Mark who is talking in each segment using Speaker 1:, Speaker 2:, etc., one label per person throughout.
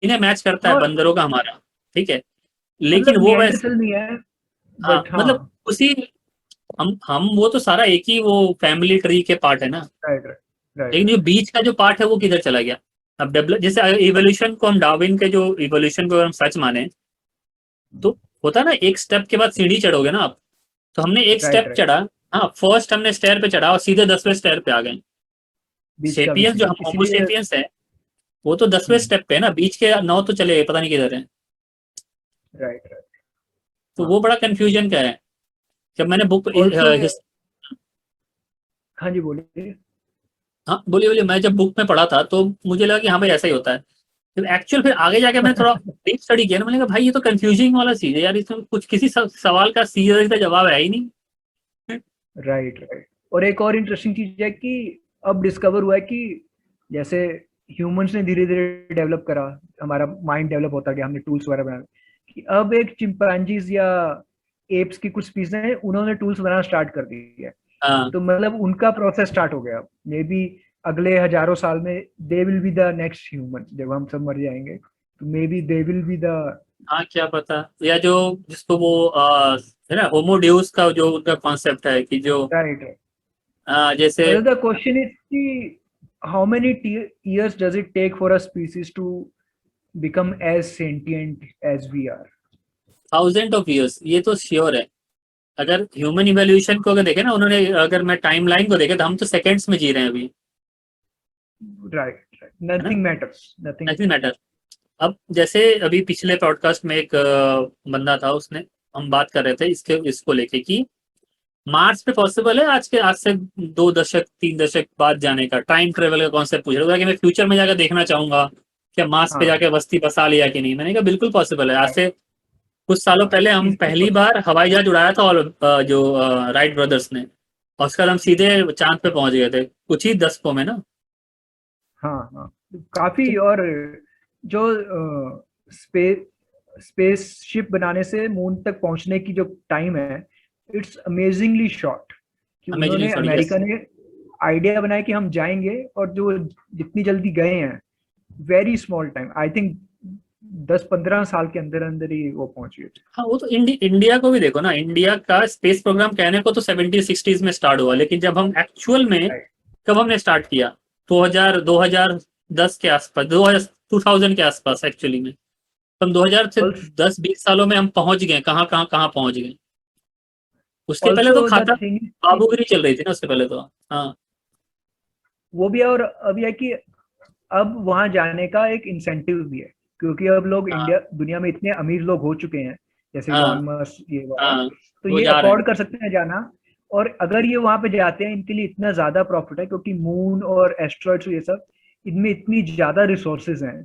Speaker 1: इन्हें मैच करता है
Speaker 2: और
Speaker 1: बंदरों का हमारा, ठीक है, लेकिन
Speaker 2: मतलब
Speaker 1: वो वैसे,
Speaker 2: नियंडरथल नहीं है,
Speaker 1: हाँ
Speaker 2: बट
Speaker 1: मतलब
Speaker 2: हाँ।
Speaker 1: उसी, हम वो तो सारा एक ही वो फैमिली ट्री के पार्ट है ना।
Speaker 2: राइट राइट राइट
Speaker 1: लेकिन जो
Speaker 2: राइट।
Speaker 1: बीच का जो पार्ट है वो किधर चला गया। अब डेवलप, जैसे इवोल्यूशन को हम, डार्विन के जो इवोल्यूशन को अगर हम सच माने, तो होता है ना एक स्टेप के बाद सीढ़ी चढ़ोगे ना आप, तो हमने एक
Speaker 2: राइट
Speaker 1: स्टेप
Speaker 2: राइट।
Speaker 1: चढ़ा, हाँ फर्स्ट हमने स्टेयर पे चढ़ा और सीधे 10वें स्टेयर पे आ गए।
Speaker 2: बीच का भी
Speaker 1: सेपियंस जो
Speaker 2: सीन
Speaker 1: हम होमो
Speaker 2: इसीलिए।
Speaker 1: सेपियंस है, वो तो 10वें
Speaker 2: हम्म।
Speaker 1: स्टेप पे है ना, बीच के 9 तो चले गए पता नहीं किधर है।
Speaker 2: Right right.
Speaker 1: तो
Speaker 2: हाँ।
Speaker 1: वो बड़ा कंफ्यूजन का है। जब मैंने बुक,
Speaker 2: ऑल्सो। हाँ जी बोलिए।
Speaker 1: हाँ बोलिए बोलिए, मैं जब बुक में पढ़ा था तो मुझे लगा कि हाँ भाई ऐसा ही होता है। फिर एक्चुअल फिर आगे जाके मैंने थोड़ा डीप स्टडी किया ना, मैंने कहा भाई ये तो कंफ्यूजिंग वाला चीज है यार, इसमें कुछ किसी सवाल का सीधा सीधा जवाब है ही नहीं।
Speaker 2: Right right. और एक और इंटरेस्टिंग चीज है कि अब डिस्कवर हुआ है कि जैसे ह्यूमंस ने धीरे धीरे डेवलप करा, हमारा माइंड डेवलप होता गया, हमने टूल्स वगैरह बनाए, कि अब एक चिंपैंजीज या एप्स की कुछ स्पीसीज हैं, उन्होंने टूल्स बनाना स्टार्ट कर दिया है।
Speaker 1: हाँ
Speaker 2: तो मतलब उनका प्रोसेस स्टार्ट हो गया। मे बी अगले हजारों साल में they will be the next human, जब हम सब मर जाएंगे तो may be they will be the.
Speaker 1: हाँ क्या पता, या जो जिसको वो है ना होमोड्यूस का जो उनका कॉन्सेप्ट है कि जो
Speaker 2: राइट।
Speaker 1: जैसे,
Speaker 2: मतलब द क्वेश्चन इज कि how many years does it take for a species to become as sentient as we are?
Speaker 1: 1000 of years, ये तो श्योर है। अगर ह्यूमन इवोल्यूशन को अगर देखे ना उन्होंने, अगर मैं टाइम लाइन को देखे तो हम तो सेकेंड्स में जी रहे हैं अभी,
Speaker 2: राइट राइट।
Speaker 1: है ना,
Speaker 2: nothing matters, nothing.
Speaker 1: Nothing matter. अब जैसे अभी पिछले पॉडकास्ट में एक बंदा था, उसने, हम बात कर रहे थे इसके इसको लेके कि मार्स पे पॉसिबल है आज से 2 दशक 3 दशक बाद जाने का, टाइम ट्रेवल का कॉन्सेप्ट पूछ रहा था कि मैं फ्यूचर में जाकर देखना चाहूंगा क्या मार्स पे
Speaker 2: हाँ।
Speaker 1: जाके बस्ती बसा लिया कि नहीं। मैंने कहा बिल्कुल पॉसिबल है। आज
Speaker 2: राइट।
Speaker 1: से कुछ सालों
Speaker 2: हाँ
Speaker 1: पहले हम
Speaker 2: इजीली
Speaker 1: पहली बार
Speaker 2: पॉसिबल।
Speaker 1: हवाई जहाज उड़ाया था, और जो राइट ब्रदर्स ने, और उसके बाद हम सीधे चांद पे पहुंच गए थे कुछ ही दशकों में ना।
Speaker 2: हाँ हाँ। काफी। और जो स्पेस स्पेस शिप बनाने से मून तक पहुंचने की जो टाइम है, इट्स अमेजिंगली शॉर्ट। कि
Speaker 1: अमेजिंग
Speaker 2: उन्होंने,
Speaker 1: सॉरी,
Speaker 2: अमेरिका
Speaker 1: यस।
Speaker 2: ने आइडिया बनाया कि हम जाएंगे, और जो जितनी जल्दी गए हैं, very small time, I think 10-15 साल के अंदर अंदर ही वो पहुंच गए थे।
Speaker 1: हाँ वो तो इंडिया को भी देखो ना, इंडिया का स्पेस प्रोग्राम कहने को तो 70s 60s में स्टार्ट हुआ, लेकिन जब हम एक्चुअल में,
Speaker 2: राइट।
Speaker 1: कब हमने स्टार्ट किया, 2010 के आसपास, 2000 के आसपास एक्चुअली में। तो हम 2000 से
Speaker 2: ऑल्सो
Speaker 1: 10-20 सालों में हम पहुंच गए, कहाँ कहाँ कहाँ पहुंच गए। उसके पहले तो
Speaker 2: ऑल्सो द
Speaker 1: खाता
Speaker 2: थिंग,
Speaker 1: बाबूगिरी चल रही थी ना उससे पहले तो। हाँ
Speaker 2: वो भी है। और अभी है कि अब वहां जाने का एक इंसेंटिव भी है, क्योंकि अब लोग,
Speaker 1: हाँ
Speaker 2: इंडिया दुनिया में इतने अमीर लोग हो चुके हैं, जैसे
Speaker 1: हाँ
Speaker 2: इलॉन मस्क ये वगैरह,
Speaker 1: हाँ,
Speaker 2: तो
Speaker 1: वो
Speaker 2: ये
Speaker 1: जा रहे हैं।
Speaker 2: अफोर्ड कर सकते हैं जाना। और अगर ये वहां पे जाते हैं, इनके लिए इतना ज्यादा प्रॉफिट है, क्योंकि मून और एस्ट्रॉइड्स ये सब, इनमें इतनी ज्यादा रिसोर्सेज हैं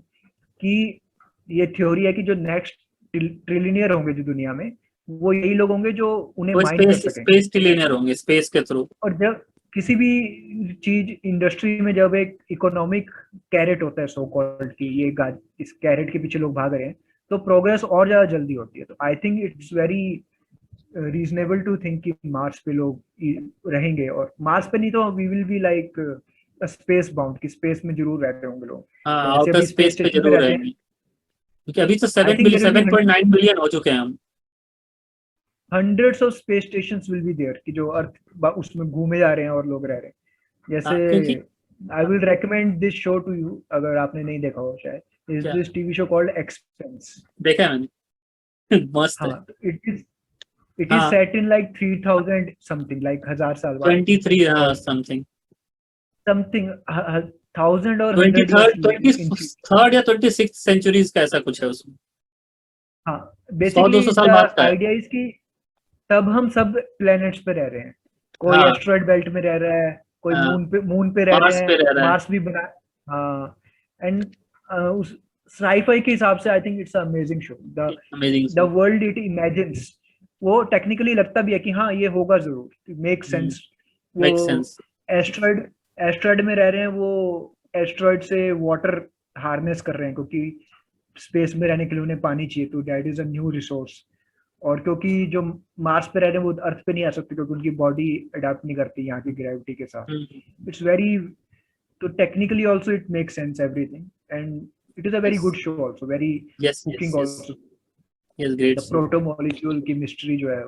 Speaker 2: कि ये थ्योरी है कि जो नेक्स्ट ट्रिलियनियर होंगे जो दुनिया में, वो यही लोग होंगे जो उन्हें
Speaker 1: वो
Speaker 2: माइंड कर
Speaker 1: स्पेस
Speaker 2: सकेंगे।
Speaker 1: स्पेस ट्रिलियनर होंगे स्पेस के थ्रू।
Speaker 2: और जब किसी भी चीज इंडस्ट्री में, जब एक इकोनॉमिक कैरेट होता है सो कॉल्ड, की ये इस कैरेट के पीछे लोग भाग रहे हैं, तो प्रोग्रेस और ज्यादा जल्दी होती है। तो I think it's very reasonable to think कि मार्स पे लोग रहेंगे, और मार्स पे नहीं तो we will be like space bound, कि स्पेस में जरूर रहते होंगे लोग।
Speaker 1: हाँ
Speaker 2: जैसे
Speaker 1: आउटर
Speaker 2: अभी स्पेस
Speaker 1: स्पेस पे
Speaker 2: स्टेशन पे
Speaker 1: जरूर
Speaker 2: रहते हैं,
Speaker 1: रहेंगे, क्योंकि अभी तो
Speaker 2: I think there will be
Speaker 1: 7.9 billion हो चुके हैं हम।
Speaker 2: Hundreds of space station will be there, कि जो अर्थ उसमें घूमे जा रहे हैं और लोग रह रहे हैं। जैसे
Speaker 1: क्योंकि
Speaker 2: I will recommend this show to you, अगर आपने नहीं देखा हो शायद, इज
Speaker 1: क्या,
Speaker 2: this TV show called Expanse.
Speaker 1: देखा है मैंने मस्त है।
Speaker 2: हाँ, तो इट इज
Speaker 1: हाँ
Speaker 2: set in like 3000 something, like 1000 साल बाद।
Speaker 1: 23 हाँ
Speaker 2: और
Speaker 1: समथिंग,
Speaker 2: समथिंग 1000 और
Speaker 1: twenty
Speaker 2: 100 years
Speaker 1: third twenty
Speaker 2: in.
Speaker 1: Third या 26 सेंचुरीज का ऐसा कुछ है उसमें।
Speaker 2: हाँ,
Speaker 1: 100-200
Speaker 2: बेसिकली द
Speaker 1: साल बाद का है।
Speaker 2: आइडिया इज कि तब हम सब प्लैनेट्स पे रह रहे हैं, कोई
Speaker 1: हाँ
Speaker 2: एस्ट्रॉइड बेल्ट में रह रहा है, कोई
Speaker 1: हाँ,
Speaker 2: मून पे रह रहे
Speaker 1: मार्स
Speaker 2: हैं,
Speaker 1: पे रह रहा है।
Speaker 2: मार्स भी बना। हाँ। एंड उस साईफाई के हिसाब से आई think it's amazing show. The the
Speaker 1: amazing,
Speaker 2: world it imagines, वो टेक्निकली लगता भी है कि हाँ ये होगा जरूर, मेक सेंस। वो
Speaker 1: मेक सेंस।
Speaker 2: एस्ट्रॉइड एस्ट्रॉइड में रह रहे हैं, वो एस्ट्रॉइड से वाटर हार्नेस कर रहे हैं, क्योंकि स्पेस में रहने के लिए उन्हें पानी चाहिए, तो that is a new resource. और क्योंकि जो मार्स पे रह रहे हैं वो अर्थ पे नहीं आ सकते, क्योंकि उनकी बॉडी अडेप्ट नहीं करती यहाँ की ग्रेविटी के साथ। इट्स वेरी, तो technically also it make sense everything. And it is a very good show also, very
Speaker 1: yes
Speaker 2: cooking
Speaker 1: yes
Speaker 2: also.
Speaker 1: Yes great
Speaker 2: The proto molecule chemistry जो है,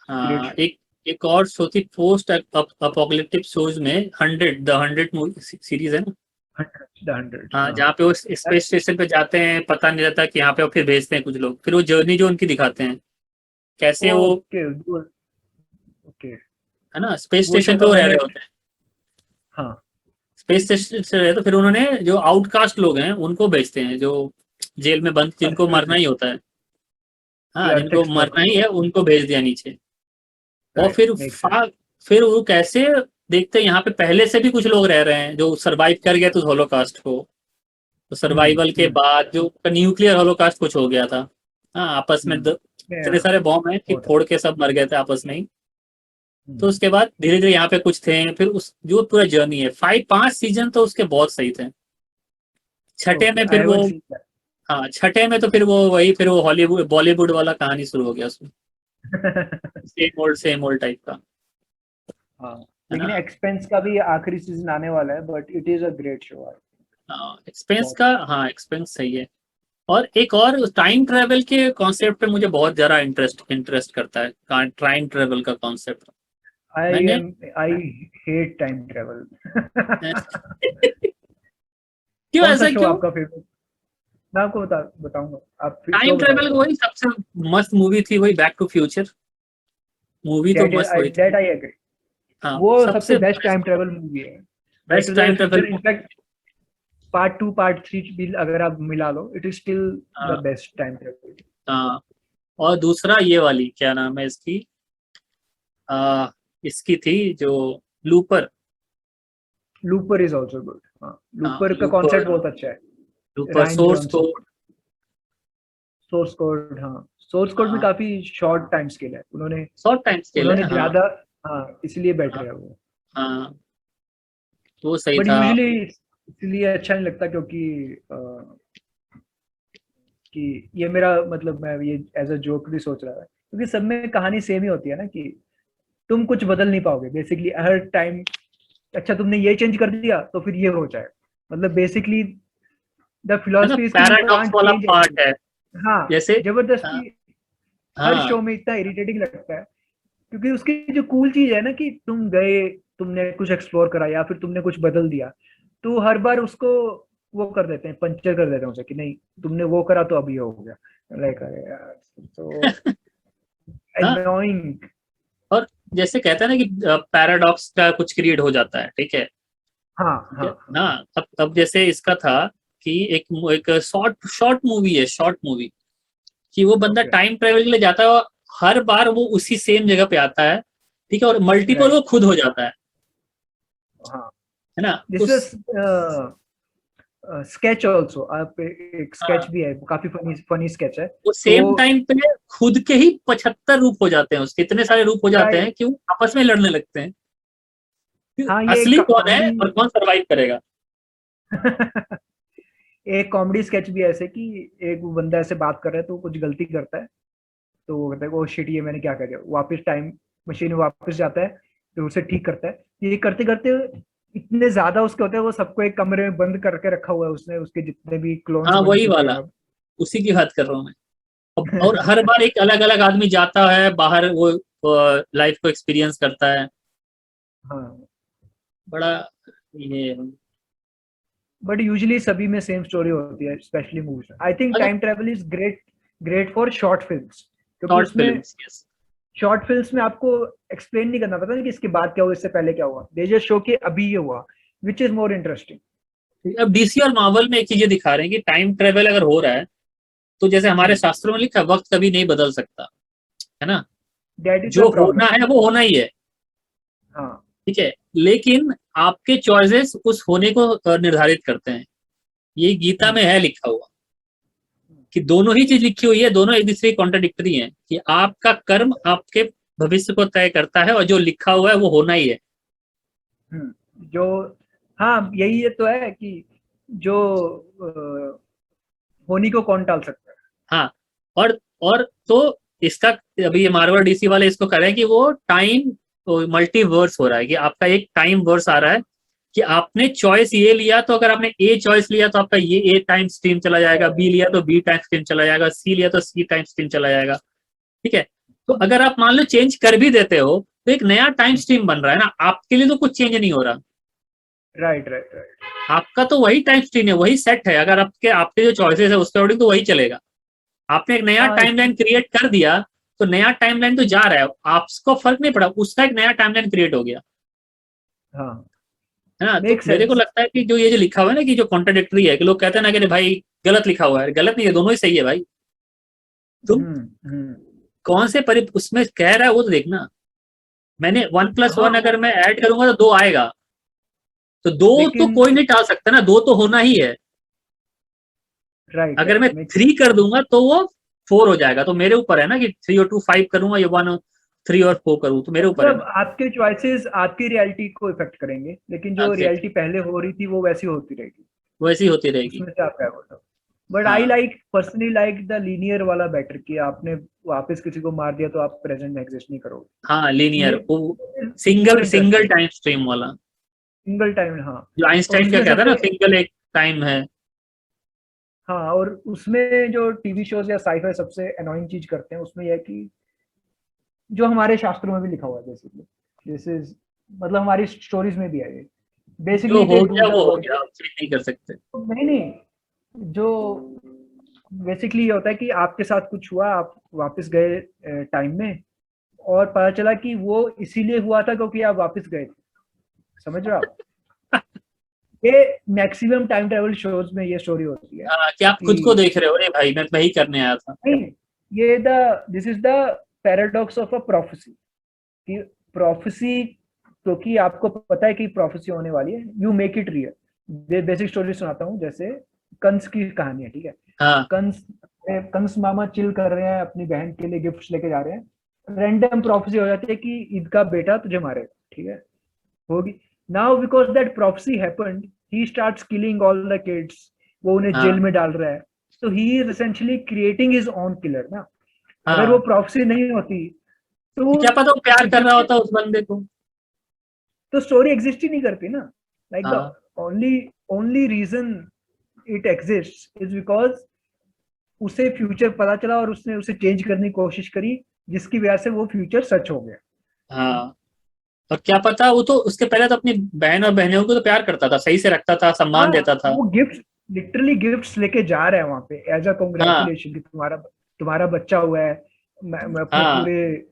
Speaker 1: हाँ
Speaker 2: great show.
Speaker 1: एक और शो थी post apocalyptic shows में 100 movie series है ना
Speaker 2: 100.
Speaker 1: हाँ जहाँ पे वो स्पेस स्टेशन पे जाते हैं पता नहीं रहता कि यहाँ पे वो फिर भेजते हैं कुछ लोग फिर वो जर्नी जो उनकी दिखाते हैं कैसे वो
Speaker 2: ओके ओके,
Speaker 1: है ना स्पेस
Speaker 2: वो
Speaker 1: स्टेशन
Speaker 2: शो
Speaker 1: पे
Speaker 2: तो
Speaker 1: वो रह
Speaker 2: मैंने,
Speaker 1: रहे होते हैं
Speaker 2: हाँ
Speaker 1: स्पेस स्टेशन से रहे तो फिर उन्होंने जो आउटकास्ट लोग हैं उनको भेजते हैं जो जेल में बंद जिनको
Speaker 2: अर्थ
Speaker 1: मरना ही होता है
Speaker 2: ये
Speaker 1: हाँ
Speaker 2: अर्थ
Speaker 1: जिनको
Speaker 2: एक्सप्लोर
Speaker 1: मरना ही
Speaker 2: करते
Speaker 1: है
Speaker 2: हैं,
Speaker 1: उनको भेज दिया नीचे और
Speaker 2: राइट, मेक सेंस.
Speaker 1: फिर वो कैसे देखते हैं यहाँ पे पहले से भी कुछ लोग रह रहे हैं जो सरवाइव कर गए तो हॉलोकास्ट को तो सर्वाइवल के बाद जो न्यूक्लियर हॉलोकास्ट कुछ हो गया था हाँ आपस में इतने सारे बॉम्ब हैं कि फोड़ के सब मर गए थे आपस में ही तो उसके बाद धीरे धीरे यहाँ पे कुछ थे फिर उस जो पूरा जर्नी है 5 सीजन तो उसके बहुत सही थे छठे में फिर वो हाँ छठे में तो फिर वो वही फिर वो हॉलीवुड बॉलीवुड वाला कहानी शुरू हो गया उसमें सेम ओल्ड टाइप का
Speaker 2: हाँ, लेकिन एक्सपेंस का भी आखिरी सीजन आने वाला है, but it is a great show.
Speaker 1: Expense का हाँ एक्सपेंस सही है और एक और टाइम ट्रेवल के कॉन्सेप्ट पे मुझे बहुत ज्यादा इंटरेस्ट करता है टाइम ट्रेवल का कॉन्सेप्ट मैंने
Speaker 2: आई हेट टाइम ट्रेवल.
Speaker 1: क्यों
Speaker 2: कौन सा
Speaker 1: ऐसा
Speaker 2: शो
Speaker 1: क्यों
Speaker 2: आपका फेवरेट? मैं आपको बताऊंगा, आप
Speaker 1: टाइम
Speaker 2: शो
Speaker 1: ट्रेवल
Speaker 2: बताओ.
Speaker 1: वही सबसे मस्त मूवी थी वही बैक टू फ्यूचर मूवी तो मस्त हुई थी
Speaker 2: दैट आई एग्री.
Speaker 1: हाँ
Speaker 2: वो सबसे
Speaker 1: सबसे
Speaker 2: बेस्ट टाइम ट्रेवल मूवी है. Back
Speaker 1: best
Speaker 2: to the
Speaker 1: time travel
Speaker 2: future, in fact part 2 part 3 भी अगर आप मिला लो, it is still the best time travel.
Speaker 1: हाँ और दूसरा ये वाली क्या नाम है इसकी इसकी थी जो looper
Speaker 2: looper is also good. हाँ, लूपर का
Speaker 1: लूपर
Speaker 2: कॉन्सेप्ट बहुत अच्छा है.
Speaker 1: Looper
Speaker 2: Ryan
Speaker 1: source
Speaker 2: Johnson.
Speaker 1: Code
Speaker 2: source code, हाँ सोर्स कोड में काफी शॉर्ट टाइम स्केल है, उन्होंने
Speaker 1: शॉर्ट टाइम स्केल
Speaker 2: उन्होंने
Speaker 1: है हाँ
Speaker 2: ज्यादा, हाँ इसलिए बेटर
Speaker 1: हाँ
Speaker 2: है वो.
Speaker 1: हाँ वो सही
Speaker 2: बट
Speaker 1: था
Speaker 2: यूजुअली इसलिए अच्छा नहीं लगता क्योंकि कि ये मेरा मतलब, मैं ये एज अ जोक भी सोच रहा था, क्योंकि सब में कहानी सेम ही होती है ना, कि तुम कुछ बदल नहीं पाओगे बेसिकली हर टाइम. अच्छा तुमने ये चेंज कर दिया तो फिर ये हो जाए, मतलब बेसिकली द
Speaker 1: है ना
Speaker 2: फिलोसफी इज कि यू
Speaker 1: पैराडॉक्स
Speaker 2: कांट
Speaker 1: वाला
Speaker 2: चेंज
Speaker 1: पार्ट
Speaker 2: एनीथिंग.
Speaker 1: है
Speaker 2: हाँ,
Speaker 1: जैसे हाँ
Speaker 2: जबरदस्ती हर
Speaker 1: हाँ
Speaker 2: शो में इतना इरिटेटिंग लगता है, क्योंकि उसकी जो कूल चीज है ना कि तुम गए, तुमने कुछ एक्सप्लोर करा या फिर तुमने कुछ बदल दिया, तो हर बार उसको वो कर देते हैं, पंचर कर देते हैं उसे, कि नहीं तुमने वो करा तो अभी हो गया. लाइक अरे यार, तो
Speaker 1: हाँ
Speaker 2: एनोइंग.
Speaker 1: और जैसे कहते हैं ना कि पैराडॉक्स का कुछ क्रिएट हो जाता है ठीक है
Speaker 2: हाँ
Speaker 1: ठीक है
Speaker 2: हाँ हाँ.
Speaker 1: ना अब जैसे इसका था कि एक शॉर्ट शॉर्ट मूवी है शॉर्ट मूवी कि वो बंदा
Speaker 2: ओके,
Speaker 1: टाइम ट्रेवल के लिए जाता है और हर बार वो उसी सेम जगह पे आता है ठीक है और मल्टीपल
Speaker 2: राइट,
Speaker 1: वो खुद हो जाता
Speaker 2: हाँ.
Speaker 1: है ना
Speaker 2: दिस
Speaker 1: उस
Speaker 2: इज स्केच ऑल्सो, आप एक स्केच
Speaker 1: हाँ
Speaker 2: भी है, काफी फनी फनी स्केच है.
Speaker 1: वो
Speaker 2: तो
Speaker 1: सेम टाइम पे खुद के ही 75 रूप हो जाते हैं उसके इतने सारे रूप हो जाते हैं
Speaker 2: राइट,
Speaker 1: कि वो आपस में लड़ने लगते हैं कि
Speaker 2: हाँ ये
Speaker 1: असली कौन है
Speaker 2: कॉमेडी.
Speaker 1: और कौन सरवाइव करेगा
Speaker 2: एक कॉमेडी स्केच भी है ऐसे कि एक वो बंदा ऐसे बात कर रहा है तो कुछ गलती करता है, तो वो कहता है ओ शिट ये मैंने क्या कर दिया, वापस टाइम मशीन में वापस जाता है, तो उसे ठीक करता है. ये करते करते इतने ज्यादा उसके होते हैं, वो सबको एक कमरे में बंद करके रखा हुआ है उसने, उसके जितने भी क्लोन्स
Speaker 1: हाँ
Speaker 2: बन
Speaker 1: वही
Speaker 2: चुके हैं
Speaker 1: वाला
Speaker 2: अब.
Speaker 1: उसी की बात कर रहा हूँ मैं और हर बार एक अलग अलग आदमी जाता है बाहर वो लाइफ को एक्सपीरियंस करता है
Speaker 2: हाँ,
Speaker 1: बड़ा ये
Speaker 2: बट यूजुअली सभी में सेम स्टोरी होती है, स्पेशली मूवीज. आई थिंक
Speaker 1: अगर
Speaker 2: time travel is great, great for short films, क्योंकि
Speaker 1: शॉर्ट
Speaker 2: उसमें
Speaker 1: फिल्म्स यस
Speaker 2: शॉर्ट फिल्म्स में आपको एक्सप्लेन नहीं करना पड़ता कि इसके बाद क्या हुआ, इससे पहले क्या हुआ, दे जस्ट शो कि अभी ये हुआ, विच इज मोर इंटरेस्टिंग.
Speaker 1: अब डीसी और मार्वल में एक चीज ये दिखा रहे हैं कि टाइम ट्रेवल अगर हो रहा है तो जैसे हमारे शास्त्रों में लिखा है, वक्त कभी नहीं बदल सकता है ना
Speaker 2: दैट इज द
Speaker 1: जो होना
Speaker 2: प्रॉब्लम.
Speaker 1: है वो होना ही है
Speaker 2: हाँ,
Speaker 1: ठीक है लेकिन आपके चॉइसेस उस होने को निर्धारित करते हैं ये गीता में है लिखा हुआ कि दोनों ही चीज लिखी हुई है दोनों एक दूसरे कॉन्ट्राडिक्टरी हैं कि आपका कर्म आपके भविष्य को तय करता है और जो लिखा हुआ है वो होना ही है
Speaker 2: जो, हाँ यही तो है कि जो होनी को कौन टाल सकता है.
Speaker 1: हाँ और तो इसका अभी ये मार्वल डीसी वाले इसको कर रहे हैं कि वो टाइम मल्टीवर्स हो रहा है कि आपका एक टाइम वर्स आ रहा है कि आपने चॉइस ये लिया, तो अगर आपने ए चॉइस लिया तो आपका ये ए टाइम स्ट्रीम चला जाएगा, बी लिया तो बी टाइम स्ट्रीम चला जाएगा, सी लिया तो सी टाइम स्ट्रीम चला जाएगा। ठीक है, तो अगर आप मान लो चेंज कर भी देते हो तो एक नया टाइम स्ट्रीम बन रहा है ना, आपके लिए तो कुछ चेंज नहीं हो रहा।
Speaker 2: Right right right.
Speaker 1: आपका तो वही टाइम स्ट्रीम है, वही सेट है, अगर आपके आपके जो चॉइसेस है उसके अकॉर्डिंग तो वही चलेगा। आपने एक नया
Speaker 2: हाँ
Speaker 1: टाइमलाइन क्रिएट कर दिया, तो नया टाइमलाइन तो जा रहा है, आपको फर्क नहीं पड़ा, उसका एक नया टाइमलाइन क्रिएट हो गया,
Speaker 2: हाँ,
Speaker 1: है ना। तो
Speaker 2: मेक
Speaker 1: मेरे को
Speaker 2: सेंस।
Speaker 1: लगता है कि जो ये जो लिखा हुआ है ना कि जो कॉन्ट्राडिक्टरी है, कि लोग कहते हैं ना कि भाई गलत लिखा हुआ है, गलत नहीं है, दोनों ही सही है भाई। तुम
Speaker 2: हम्म।
Speaker 1: कौन से उसमें कह रहा है वो तो देखना। मैंने 1+1
Speaker 2: हाँ
Speaker 1: अगर मैं ऐड करूंगा तो 2 आएगा, तो 2 तो
Speaker 2: लेकिन
Speaker 1: कोई नहीं टाल सकता ना, 2 तो होना ही है।
Speaker 2: राइट
Speaker 1: अगर
Speaker 2: राइट
Speaker 1: मैं
Speaker 2: मेक
Speaker 1: 3
Speaker 2: सेंस।
Speaker 1: कर दूंगा तो वो 4 हो जाएगा, तो मेरे ऊपर है ना कि 3 और 2 5 करूंगा या 1 और 3 और 4 करूँ, तो मेरे ऊपर है
Speaker 2: मतलब
Speaker 1: ना।
Speaker 2: आपके चॉइसेस आपकी रियलिटी को इफेक्ट करेंगे, लेकिन जो
Speaker 1: एग्जैक्टली,
Speaker 2: रियलिटी पहले हो रही थी वो वैसी होती रहेगी।
Speaker 1: वैसी होती रहेगी।
Speaker 2: उसमें से आप क्या बोलते हो? बट आई
Speaker 1: हाँ
Speaker 2: like personally like the linear वाला बेटर, कि आपने वापस किसी को मार दिया तो आप प्रेजेंट में एग्जिस्ट नहीं करोगे।
Speaker 1: हाँ, लीनियर,
Speaker 2: ये
Speaker 1: वो
Speaker 2: more
Speaker 1: single single
Speaker 2: interesting.
Speaker 1: Time stream वाला,
Speaker 2: सिंगल टाइम, हाँ।
Speaker 1: जो
Speaker 2: और
Speaker 1: आइंस्टाइन क्या
Speaker 2: उसमें
Speaker 1: कहता है ना,
Speaker 2: सबसे,
Speaker 1: सिंगल एक टाइम है।
Speaker 2: हाँ, और उसमें जो टीवी शोज या साईफाई सबसे अनोइंग चीज करते हैं उसमें यह है कि जो हमारे शास्त्रों में भी लिखा हुआ है बेसिकली, दिस इज, मतलब हमारी स्टोरीज में भी है ये,
Speaker 1: जो
Speaker 2: बेसिकली दे
Speaker 1: हो
Speaker 2: डू
Speaker 1: गया
Speaker 2: द
Speaker 1: वो हो
Speaker 2: वर्क।
Speaker 1: गया, आप चेंज नहीं कर सकते।
Speaker 2: नहीं नहीं, जो बेसिकली ये होता है कि आपके साथ कुछ हुआ, आप वापस गए टाइम में, और पता चला कि वो इसीलिए हुआ था क्योंकि आप वापस गए थे। समझ रहे हो आप? ये मैक्सिमम टाइम ट्रेवल शोज में ये स्टोरी होती है
Speaker 1: हाँ, कि आप खुद को
Speaker 2: कि
Speaker 1: देख रहे हो, अरे भाई मैं वही करने आया था।
Speaker 2: नहीं, ये the this is the paradox of a prophecy, कि प्रोफेसी, क्योंकि आपको पता है कि प्रोफेसी होने वाली है, you make it real. Basic story सुनाता हूँ, जैसे कंस की कहानी है, ठीक है।
Speaker 1: हाँ
Speaker 2: कंस कंस मामा चिल कर रहे हैं, अपनी बहन के लिए गिफ्ट्स लेके जा रहे हैं, रैंडम प्रोफेसी हो जाती है कि ईद का बेटा तुझे मारेगा, ठीक है, होगी। Now because that prophecy happened, he starts killing all the kids, वो उन्हें जेल
Speaker 1: हाँ
Speaker 2: में डाल रहा है। तो he is essentially creating his own killer ना। अगर वो
Speaker 1: हाँ,
Speaker 2: प्रोफेसी नहीं होती तो
Speaker 1: क्या पता वो प्यार कर रहा
Speaker 2: एग्जिस्ट,
Speaker 1: होता उस बंदे को।
Speaker 2: तो स्टोरी एग्जिस्ट ही नहीं करती ना। लाइक द
Speaker 1: हाँ
Speaker 2: only only reason it exist is because उसे फ्यूचर पता चला और उसने उसे चेंज करने की कोशिश करी, जिसकी वजह से वो फ्यूचर सच हो गया।
Speaker 1: हाँ, और क्या पता वो तो उसके पहले तो अपनी बहन और बहनों को तो प्यार करता था, सही से रखता था,
Speaker 2: हाँ,
Speaker 1: सम्मान देता था।
Speaker 2: वो गिफ्ट, लिटरली गिफ्ट्स लेके जा रहे हैं वहां पे एज अ
Speaker 1: हाँ
Speaker 2: कॉन्ग्रेचुलेशन कि तुम्हारा तुम्हारा बच्चा हुआ है, मैं अपने
Speaker 1: हाँ
Speaker 2: पूरे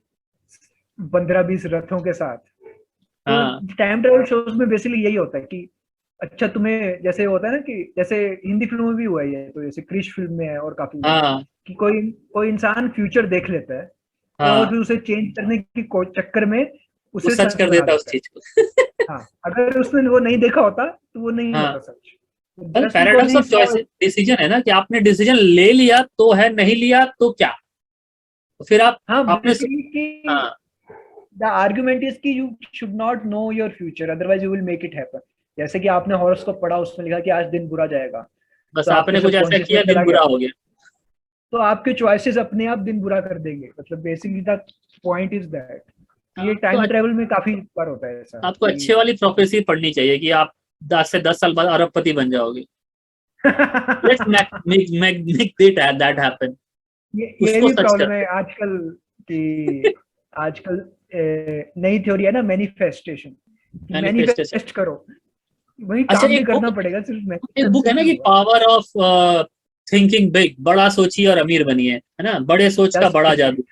Speaker 2: 15-20 रथों के साथ। तो
Speaker 1: हाँ
Speaker 2: टाइम ट्रेवल शोज में बेसिकली यही होता है कि अच्छा, तुम्हें जैसे होता है ना कि जैसे हिंदी फिल्मों में भी हुआ है ये, तो जैसे क्रिश फिल्म में है और काफी में,
Speaker 1: हाँ
Speaker 2: कि कोई कोई इंसान फ्यूचर देख लेता है और
Speaker 1: हाँ,
Speaker 2: फिर उसे चेंज करने की चक्कर में
Speaker 1: वो
Speaker 2: उसे
Speaker 1: सच
Speaker 2: सच
Speaker 1: कर
Speaker 2: बना
Speaker 1: देता उस
Speaker 2: देता है।
Speaker 1: चीज को।
Speaker 2: हाँ, अगर उसने वो नहीं देखा होता तो वो नहीं
Speaker 1: हाँ,
Speaker 2: होता सच,
Speaker 1: मतलब
Speaker 2: just because
Speaker 1: paradox
Speaker 2: he
Speaker 1: of
Speaker 2: saw.
Speaker 1: Choice decision है ना, कि आपने डिसीजन ले लिया तो है, नहीं लिया तो क्या, तो फिर आप
Speaker 2: हाँ,
Speaker 1: आपने
Speaker 2: बेसिकली कि
Speaker 1: हाँ,
Speaker 2: द आर्गुमेंट इज कि you should not know your future, otherwise you will make it happen. जैसे कि आपने हॉरोस्कोप पढ़ा, उसमें लिखा कि आज दिन बुरा जाएगा,
Speaker 1: बस
Speaker 2: तो आपके
Speaker 1: आपने कुछ ऐसा
Speaker 2: सबकॉन्शियस में
Speaker 1: किया,
Speaker 2: चला
Speaker 1: दिन बुरा
Speaker 2: गया,
Speaker 1: हो गया।
Speaker 2: तो आपके चॉइसेस अपने आप दिन बुरा कर देंगे। मतलब basically the point is that, ये
Speaker 1: हाँ, तो
Speaker 2: टाइम ट्रेवल में काफी बार होता है ऐसा
Speaker 1: आपको
Speaker 2: कि
Speaker 1: अच्छे वाली प्रोफेसी पढ़नी चाहिए कि आप 10 से 10 साल बाद अरबपति बन जाओगे। लेट्स मेक दैट हैपन,
Speaker 2: ये
Speaker 1: उसको
Speaker 2: भी
Speaker 1: सच
Speaker 2: प्रॉब्लम है
Speaker 1: करते
Speaker 2: आजकल कि आजकल नई थ्योरी है ना, मैनिफेस्टेशन, कि
Speaker 1: मैनिफेस्टेशन।
Speaker 2: मैनिफेस्ट करो, वही
Speaker 1: अच्छा,
Speaker 2: काम भी
Speaker 1: एक बुक
Speaker 2: करना पड़ेगा, सिर्फ
Speaker 1: एक
Speaker 2: मैनिफेस्ट
Speaker 1: बुक
Speaker 2: से
Speaker 1: है ना
Speaker 2: नहीं
Speaker 1: कि
Speaker 2: होगा।
Speaker 1: पावर ऑफ थिंकिंग बिग, बड़ा सोचिए और अमीर बनिए, है ना, बड़े सोच का
Speaker 2: द
Speaker 1: बड़ा
Speaker 2: सीक्रेट।
Speaker 1: जादू।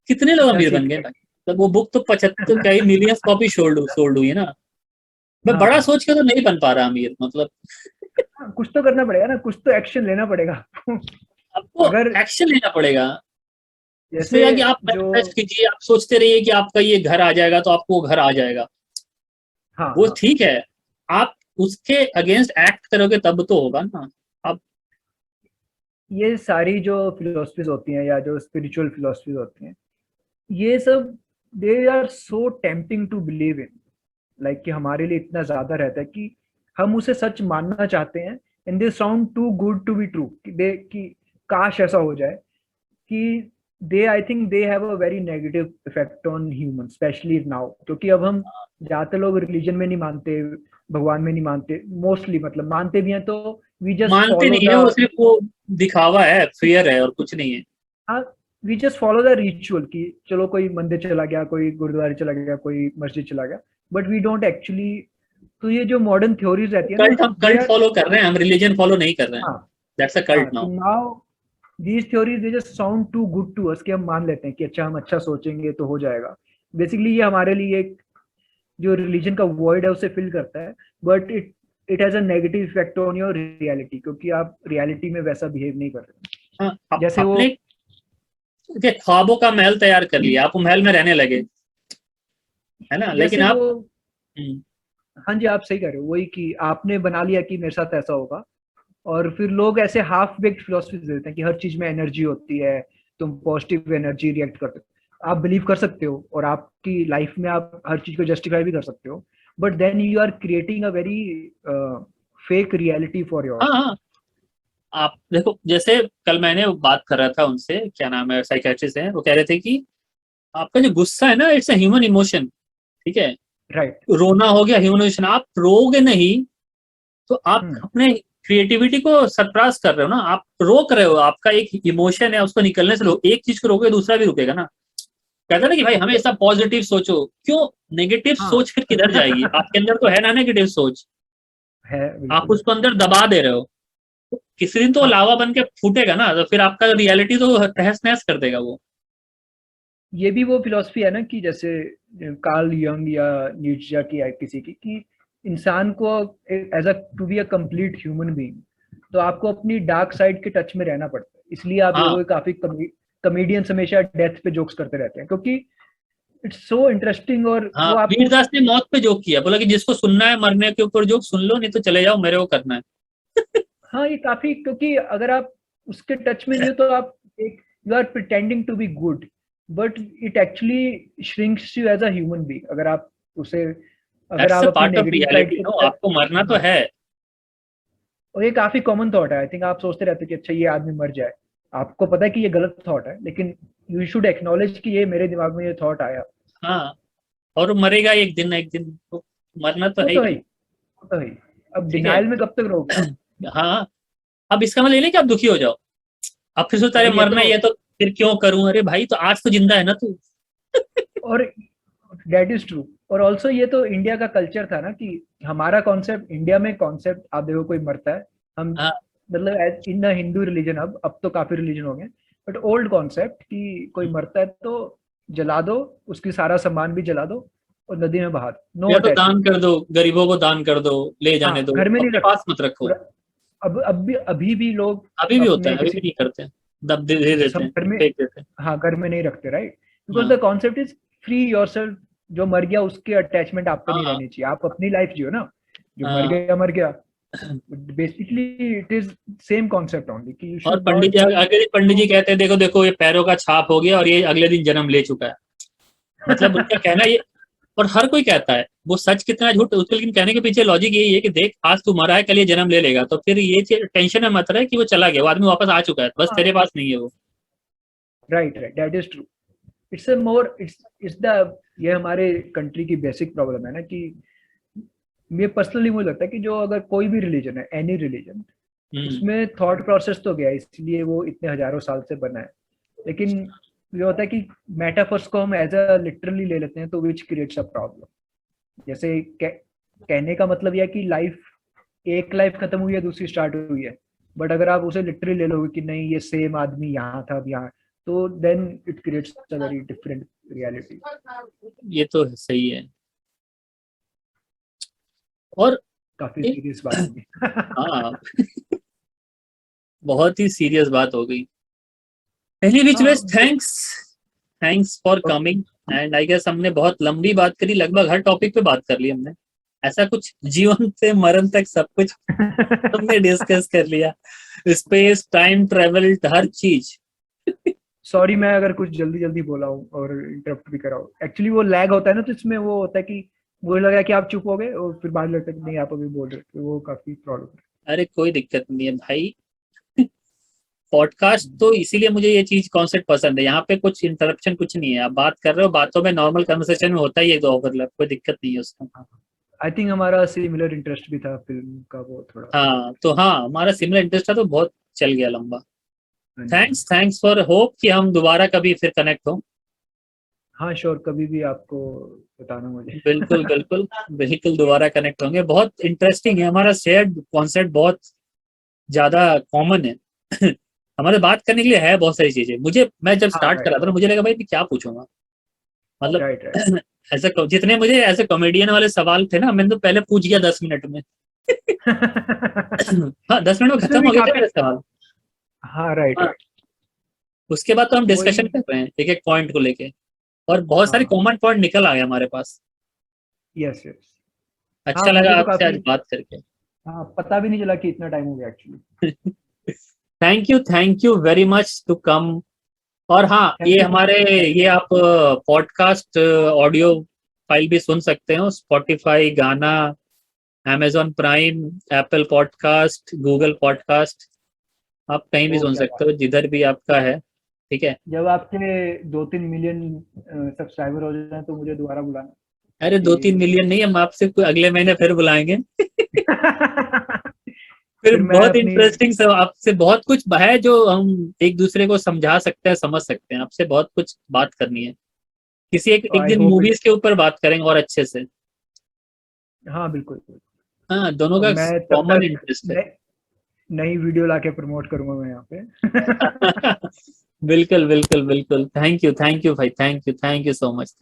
Speaker 1: कितने लोग
Speaker 2: द
Speaker 1: अमीर बन गए
Speaker 2: सीक्रेट।
Speaker 1: भाई, तो वो बुक तो 75 कई मिलियंस कॉपी सोल्ड हुई है ना। मैं बड़ा
Speaker 2: हाँ
Speaker 1: सोच के तो नहीं बन पा रहा अमीर, मतलब
Speaker 2: हाँ, कुछ तो करना पड़ेगा ना, कुछ तो एक्शन लेना पड़ेगा।
Speaker 1: आपको
Speaker 2: अगर
Speaker 1: एक्शन लेना पड़ेगा। उसमें
Speaker 2: जैसे
Speaker 1: क्या कि आप
Speaker 2: जो,
Speaker 1: मैनिफेस्ट कीजिए, आप सोचते रहिए कि आपका ये घर आ जाएगा, तो आपको वो घर आ जाएगा,
Speaker 2: हाँ
Speaker 1: वो
Speaker 2: हाँ,
Speaker 1: ठीक है। आप उसके अगेंस्ट एक्ट करोगे तब तो होगा ना। आप
Speaker 2: ये सारी जो फिलोसफीज होती हैं या जो स्पिरिचुअल फिलोसफीज होती हैं, ये सब they are so tempting to believe in, like कि हमारे लिए इतना ज्यादा रहता है कि हम उसे सच मानना चाहते हैं, and they sound too good to be true, कि काश ऐसा हो जाए, कि they I think they have a very negative effect on human, specially now, क्योंकि अब हम ज्यादातर लोग रिलीजन में नहीं मानते, भगवान में नहीं मानते मोस्टली, मतलब मानते भी हैं तो वी जस्ट
Speaker 1: मानते
Speaker 2: फॉलो
Speaker 1: नहीं है, वो
Speaker 2: द,
Speaker 1: सिर्फ वो दिखावा है, फेयर है और कुछ नहीं है।
Speaker 2: हाँ, we just follow the ritual कि चलो कोई मंदिर चला गया, कोई गुरुद्वारे चला गया, कोई मस्जिद चला गया, बट वी डोंट एक्चुअली। तो ये जो मॉडर्न थ्योरीज रहती है ना,
Speaker 1: कल्ट, हम
Speaker 2: दे
Speaker 1: कल्ट
Speaker 2: आर,
Speaker 1: फॉलो कर रहे हैं, हम रिलीजन फॉलो नहीं कर रहे हैं।
Speaker 2: हाँ
Speaker 1: दैट्स अ
Speaker 2: हाँ,
Speaker 1: कल्ट
Speaker 2: तो
Speaker 1: now.
Speaker 2: Now these theories they just sound too good to us कि हम मान लेते हैं कि अच्छा हम अच्छा सोचेंगे तो हो जाएगा। बेसिकली ये हमारे लिए एक जो रिलीजन का वॉइड है उसे फिल करता है, but it has a negative effect on your reality, क्योंकि आप रियलिटी में वैसा बिहेव नहीं कर रहे।
Speaker 1: हाँ,
Speaker 2: जैसे वो,
Speaker 1: अपने के ख्वाबों का महल तैयार कर लिया, आप वो महल में रहने लगे, है ना, लेकिन
Speaker 2: जैसे
Speaker 1: आप।
Speaker 2: वो,
Speaker 1: हम्म,
Speaker 2: हाँ जी आप सही कह रहे हो, वही कि आपने बना लिया कि मेरे साथ ऐसा होगा, और फिर लोग ऐसे हाफ बेक्ड फिलोसफी देते हैं कि हर चीज में एनर्जी होती है, तुम पॉजिटिव एनर्जी रिएक्ट करते हो, आप बिलीव कर सकते हो और आपकी लाइफ में आप हर चीज को जस्टिफाई भी कर सकते हो, but then you are creating a very fake reality for your
Speaker 1: हाँ
Speaker 2: सेल्फ।
Speaker 1: हाँ। आप देखो, जैसे कल मैंने बात कर रहा था उनसे, क्या नाम है, साइकेट्रिस्ट हैं, वो कह रहे थे कि आपका जो गुस्सा है ना, इट्स अ ह्यूमन इमोशन। ठीक है,
Speaker 2: राइट।
Speaker 1: रोना हो गया ह्यूमन इमोशन, आप रोगे नहीं तो आप
Speaker 2: हम्म।
Speaker 1: अपने क्रिएटिविटी को सरप्रास कर रहे हो ना, आप रोक रहे हो, आपका एक इमोशन है उसको निकलने से एक चीज को रोके दूसरा भी रुकेगा ना। कहते हैं ना कि भाई हमेशा पॉजिटिव सोचो, क्यों नेगेटिव
Speaker 2: हाँ
Speaker 1: सोच फिर किधर जाएगी, आपके अंदर तो है ना नेगेटिव सोच,
Speaker 2: है
Speaker 1: आप
Speaker 2: बिल्कुल।
Speaker 1: उसको अंदर दबा दे रहे हो। तो किसी दिन तो
Speaker 2: हाँ,
Speaker 1: लावा बन के फूटेगा ना, तो फिर आपका रियलिटी तो तहस नहस कर देगा वो।
Speaker 2: ये भी वो फिलॉसफी है ना कि जैसे कार्ल यंग या नीट्शे की या किसी की कि इंसान को as a to be a complete human being, तो आपको अपनी डार्क साइड के टच में रहना पड़ता है। इसलिए आप
Speaker 1: हाँ
Speaker 2: देखोगे काफी कमेडियंस हमेशा डेथ पे जोक्स करते रहते हैं, क्योंकि इट्स सो इंटरेस्टिंग, और
Speaker 1: हाँ,
Speaker 2: वो आपको,
Speaker 1: वीरदास ने मौत पे जोक किया, बोला कि जिसको सुनना है मरने के ऊपर जोक सुन लो, नहीं तो चले जाओ, मेरे को करना है।
Speaker 2: हाँ ये काफी, क्योंकि अगर आप उसके टच में नहीं हो तो आप एक, you are pretending to be good, but it actually shrinks you as a human being. अगर आप उसे, अगर
Speaker 1: दैट्स
Speaker 2: आप
Speaker 1: अ
Speaker 2: अपनी
Speaker 1: part of
Speaker 2: negative side
Speaker 1: reality,
Speaker 2: को,
Speaker 1: नो, आपको मरना तो
Speaker 2: हाँ,
Speaker 1: है।
Speaker 2: और ये काफी कॉमन थॉट है। आई थिंक आप सोचते रहते हो कि अच्छा ये आदमी मर जाए, आपको पता है कि ये गलत थॉट है, लेकिन यू शुड एक्नॉलेज कि ये मेरे दिमाग में ये थॉट आया।
Speaker 1: हाँ, और मरेगा एक दिन तो, मरना तो
Speaker 2: वो
Speaker 1: है ही
Speaker 2: तो है ही,
Speaker 1: भाई।
Speaker 2: वो तो है ही। अब
Speaker 1: ठीक है।
Speaker 2: डिनाइल में कब तक रहोगे आप?
Speaker 1: हाँ, अब इसका मतलब ये नहीं कि आप दुखी हो जाओ, अब फिर सोचता
Speaker 2: और
Speaker 1: है
Speaker 2: ये
Speaker 1: मरना
Speaker 2: तो,
Speaker 1: ही है तो फिर क्यों करूं, अरे भाई तो आज तो जिंदा है ना तू।
Speaker 2: और दैट इज ट्रू। और ऑल्सो ये तो इंडिया का कल्चर था ना कि हमारा कॉन्सेप्ट, इंडिया में कॉन्सेप्ट, आप देखो कोई मरता है, हम,
Speaker 1: हाँ
Speaker 2: मतलब इन द हिंदू रिलीजन, अब तो काफी रिलीजन हो गए, बट ओल्ड कॉन्सेप्ट कि कोई मरता है तो जला दो, उसकी सारा सामान भी जला दो और नदी में बहा दो, नो
Speaker 1: या तो दान
Speaker 2: अटैचमेंट।
Speaker 1: कर दो, गरीबों को दान कर दो, ले जाने
Speaker 2: हाँ
Speaker 1: दो,
Speaker 2: घर में नहीं
Speaker 1: अपने
Speaker 2: रखते
Speaker 1: पास मत रखो।
Speaker 2: पूरा। अब भी अभी भी लोग
Speaker 1: अभी भी होता
Speaker 2: अपने
Speaker 1: है, अभी भी
Speaker 2: किसी,
Speaker 1: नहीं करते हैं, दब दे देते
Speaker 2: सब
Speaker 1: हैं,
Speaker 2: घर में,
Speaker 1: फेंक देते हैं।
Speaker 2: हाँ घर में नहीं रखते, राइट, बिकॉज
Speaker 1: हाँ
Speaker 2: the concept is free your self. जो मर गया उसके अटैचमेंट आप पे नहीं
Speaker 1: हाँ
Speaker 2: रहनी चाहिए, आप अपनी लाइफ जियो ना, जो
Speaker 1: हाँ।
Speaker 2: मर गया। Basically it is same concept only कि यू
Speaker 1: और
Speaker 2: शुड
Speaker 1: पंडित
Speaker 2: नॉट।
Speaker 1: जी, अगले दिन पंडित जी कहते हैं देखो देखो ये पैरों का छाप हो गया और ये अगले दिन जन्म ले चुका है। मतलब उनका कहना ये, और हर कोई कहता है, वो सच कितना झूठ उसके, लेकिन कहने के पीछे लॉजिक यही है कि देख आज तू मरा है, कल ये जन्म ले लेगा, तो फिर ये टेंशन में मत रहे कि वो चला गया, वो आदमी वापस आ चुका है, बस तेरे पास नहीं है वो।
Speaker 2: Right right, that is true. It's a more, it's the, ये हमारे कंट्री की बेसिक प्रॉब्लम है ना कि, ये पर्सनली मुझे लगता है कि जो अगर कोई भी रिलीजन है, एनी रिलीजन,
Speaker 1: हम्म।
Speaker 2: उसमें थॉट प्रोसेस तो गया, इसलिए वो इतने हजारों साल से बना है, लेकिन ये होता है कि मेटाफर्स को हम एज अ लिटरली ले लेते हैं, तो विच क्रिएट्स अ प्रॉब्लम। जैसे कहने का मतलब यह है कि लाइफ, एक लाइफ खत्म हुई है, दूसरी स्टार्ट हुई है, बट अगर आप उसे लिटरली ले लोगे कि नहीं ये सेम आदमी यहाँ था, अब यहाँ, तो then it creates a very different reality.
Speaker 1: ये तो सही है। और
Speaker 2: काफी
Speaker 1: एक,
Speaker 2: सीरियस बात होगी।
Speaker 1: हाँ, बहुत ही सीरियस बात हो गई। पहली विच वेज
Speaker 2: हाँ
Speaker 1: thanks, thanks for
Speaker 2: okay.
Speaker 1: Coming. And I guess हमने बहुत लंबी बात करी, लगभग हर टॉपिक पे बात कर ली हमने, ऐसा कुछ जीवन से मरण तक सब कुछ हमने डिस्कस कर लिया, स्पेस टाइम ट्रेवल हर चीज।
Speaker 2: सॉरी मैं अगर कुछ जल्दी जल्दी बोला हूँ और इंटरप्ट भी करा हूँ, एक्चुअली वो लैग होता है ना, तो इसमें वो होता है कि मुझे लगा कि आप चुप हो गए और फिर बाद में लगता है कि नहीं आप अभी बोल रहे थे, वो काफी प्रॉब्लम
Speaker 1: अरे कोई दिक्कत नहीं है भाई, पॉडकास्ट
Speaker 2: है।
Speaker 1: तो इसीलिए मुझे ये चीज कॉन्सेप्ट पसंद है, यहाँ पे कुछ इंटरप्शन कुछ नहीं है, आप बात कर रहे हो, बातों में नॉर्मल कन्वर्सेशन में होता ही है, तो ओवरलैप, कोई दिक्कत नहीं है उसका।
Speaker 2: आई थिंक हमारा सिमिलर इंटरेस्ट भी था फिल्म का, वो थोड़ा।
Speaker 1: हाँ तो हाँ, हमारा सिमिलर इंटरेस्ट था तो बहुत चल गया लंबा।
Speaker 2: हाँ जी।
Speaker 1: थैंक्स थैंक्स फॉर होप कि हम दोबारा कभी फिर कनेक्ट हो।
Speaker 2: हाँ श्योर, कभी भी आपको बताना मुझे।
Speaker 1: बिल्कुल बिल्कुल। बिल्कुल दोबारा कनेक्ट होंगे। बहुत इंटरेस्टिंग है, हमारा शेयर्ड कॉन्सेप्ट बहुत ज्यादा कॉमन है। हमारे बात करने के लिए है बहुत सारी चीजें। मुझे, मैं जब
Speaker 2: हाँ
Speaker 1: स्टार्ट करा
Speaker 2: राइट
Speaker 1: था ना, मुझे लगा भाई मैं क्या पूछूंगा, मतलब
Speaker 2: राइट राइट।
Speaker 1: ऐसे जितने मुझे ऐसे कॉमेडियन वाले सवाल थे ना, मैंने तो पहले पूछ गया 10 मिनट में। हाँ 10 मिनट में
Speaker 2: उसमें
Speaker 1: खत्म
Speaker 2: भी
Speaker 1: हो गए थे
Speaker 2: काफी।
Speaker 1: मेरे सवाल।
Speaker 2: हाँ राइट
Speaker 1: हाँ,
Speaker 2: राइट।
Speaker 1: उसके बाद तो हम
Speaker 2: वही।
Speaker 1: डिस्कशन कर रहे हैं एक एक पॉइंट को लेके, और बहुत सारे
Speaker 2: हाँ
Speaker 1: कॉमन पॉइंट निकल आए हमारे पास।
Speaker 2: Yes yes. हाँ
Speaker 1: अच्छा लगा
Speaker 2: मुझे तो
Speaker 1: आपसे
Speaker 2: काफी।
Speaker 1: आज बात करके।
Speaker 2: हाँ पता भी नहीं चला कि इतना टाइम हो गया actually.
Speaker 1: Thank you very much to come. और हाँ, ये
Speaker 2: थैंक यू सो
Speaker 1: हमारे,
Speaker 2: मच।
Speaker 1: ये आप पॉडकास्ट ऑडियो फाइल भी सुन सकते हो, स्पॉटिफाई, गाना, amazon prime, Apple podcast, Google podcast, आप कहीं भी
Speaker 2: ओ
Speaker 1: सुन
Speaker 2: क्या
Speaker 1: सकते
Speaker 2: बात।
Speaker 1: हो जिधर भी आपका है। ठीक है।
Speaker 2: जब आपके 2-3 मिलियन सब्सक्राइबर हो जाए तो मुझे दोबारा बुलाना,
Speaker 1: अरे दो तीन
Speaker 2: ताकि
Speaker 1: मिलियन नहीं, हम आपसे कोई अगले महीने फिर बुलाएंगे। फिर
Speaker 2: फिर मैं
Speaker 1: बहुत
Speaker 2: अपनी।
Speaker 1: इंटरेस्टिंग सब आपसे, बहुत कुछ है जो हम एक दूसरे को समझा सकते हैं, समझ सकते हैं। आपसे बहुत कुछ बात करनी है। किसी एक
Speaker 2: आई
Speaker 1: दिन
Speaker 2: होप इट।
Speaker 1: मूवीज के ऊपर बात करेंगे और अच्छे से।
Speaker 2: हाँ बिल्कुल।
Speaker 1: हाँ, दोनों
Speaker 2: और
Speaker 1: का
Speaker 2: मैं तब
Speaker 1: कॉमन
Speaker 2: तक
Speaker 1: इंटरेस्ट है।
Speaker 2: नई वीडियो लाके प्रमोट करूंगा मैं यहाँ पे।
Speaker 1: बिल्कुल बिल्कुल बिल्कुल। थैंक यू भाई, थैंक यू सो मच।